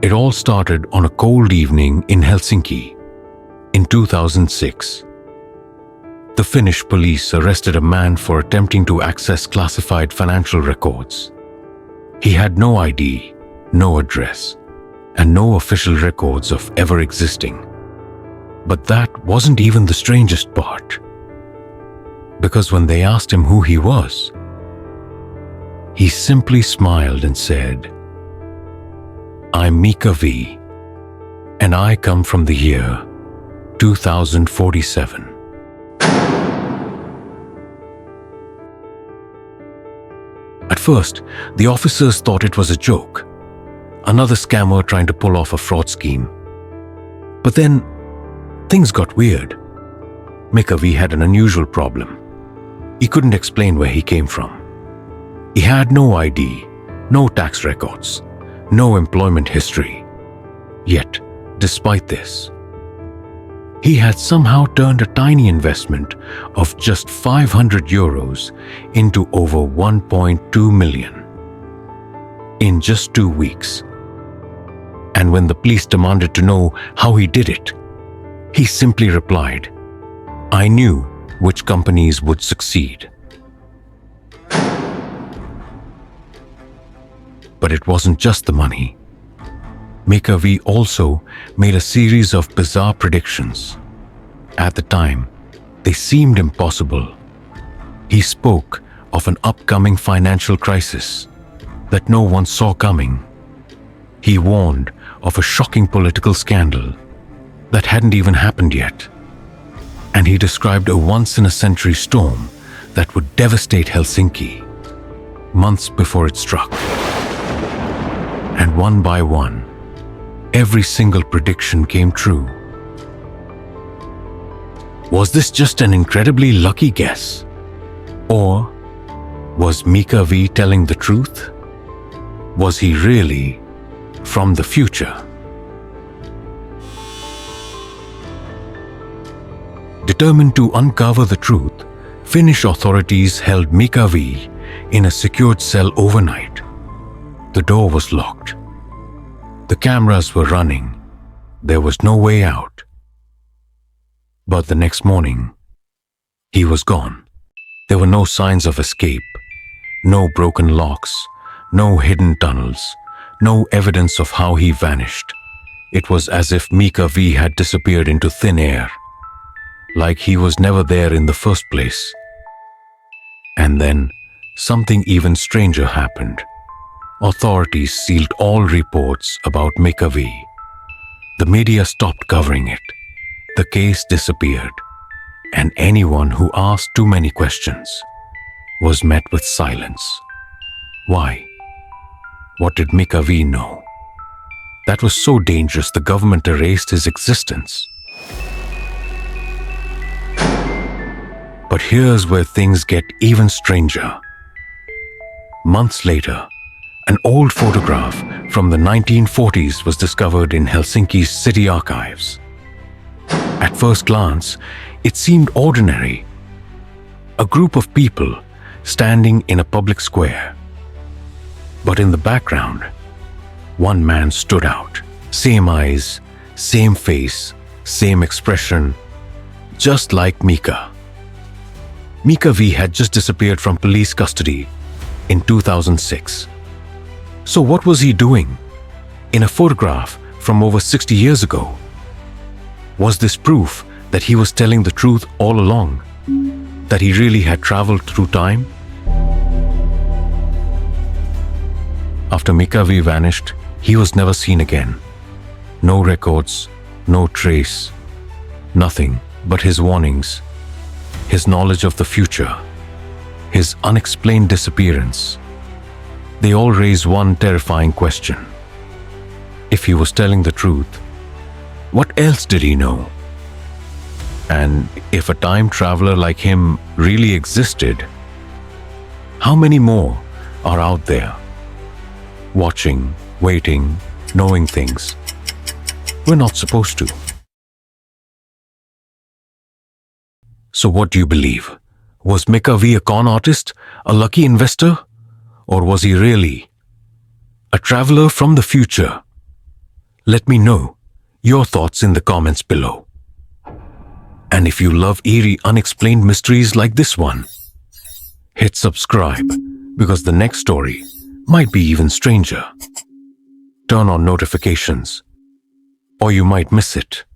It all started on a cold evening in Helsinki in 2006. The Finnish police arrested a man for attempting to access classified financial records. He had no ID, no address, and no official records of ever existing. But that wasn't even the strangest part. Because when they asked him who he was, he simply smiled and said, "I'm Mika V, and I come from the year 2047. At first, the officers thought it was a joke, another scammer trying to pull off a fraud scheme. But then, things got weird. Mika V had an unusual problem. He couldn't explain where he came from. He had no ID, no tax records, no employment history. Yet, despite this, he had somehow turned a tiny investment of just 500 euros into over 1.2 million in just 2 weeks. And when the police demanded to know how he did it, he simply replied, "I knew which companies would succeed." But it wasn't just the money. Mika V also made a series of bizarre predictions. At the time, they seemed impossible. He spoke of an upcoming financial crisis that no one saw coming. He warned of a shocking political scandal that hadn't even happened yet. And he described a once-in-a-century storm that would devastate Helsinki months before it struck. And one by one, every single prediction came true. Was this just an incredibly lucky guess? Or was Mika V telling the truth? Was he really from the future? Determined to uncover the truth, Finnish authorities held Mika V in a secured cell overnight. The door was locked. The cameras were running. There was no way out. But the next morning, he was gone. There were no signs of escape, no broken locks, no hidden tunnels, no evidence of how he vanished. It was as if Mika V had disappeared into thin air, like he was never there in the first place. And then, something even stranger happened. Authorities sealed all reports about Mika V. The media stopped covering it. The case disappeared, and anyone who asked too many questions was met with silence. Why? What did Mika V know? That was so dangerous the government erased his existence. But here's where things get even stranger. Months later, an old photograph from the 1940s was discovered in Helsinki's city archives. At first glance, it seemed ordinary. A group of people standing in a public square. But in the background, one man stood out. Same eyes, same face, same expression, just like Mika. Mika V had just disappeared from police custody in 2006. So what was he doing in a photograph from over 60 years ago? Was this proof that he was telling the truth all along? That he really had traveled through time? After Mika V vanished, he was never seen again. No records, no trace, nothing but his warnings, his knowledge of the future, his unexplained disappearance. They all raise one terrifying question. If he was telling the truth, what else did he know? And if a time traveler like him really existed, how many more are out there? Watching, waiting, knowing things we're not supposed to. So what do you believe? Was Mika V a con artist, a lucky investor? Or was he really a traveler from the future? Let me know your thoughts in the comments below. And if you love eerie, unexplained mysteries like this one, hit subscribe because the next story might be even stranger. Turn on notifications or you might miss it.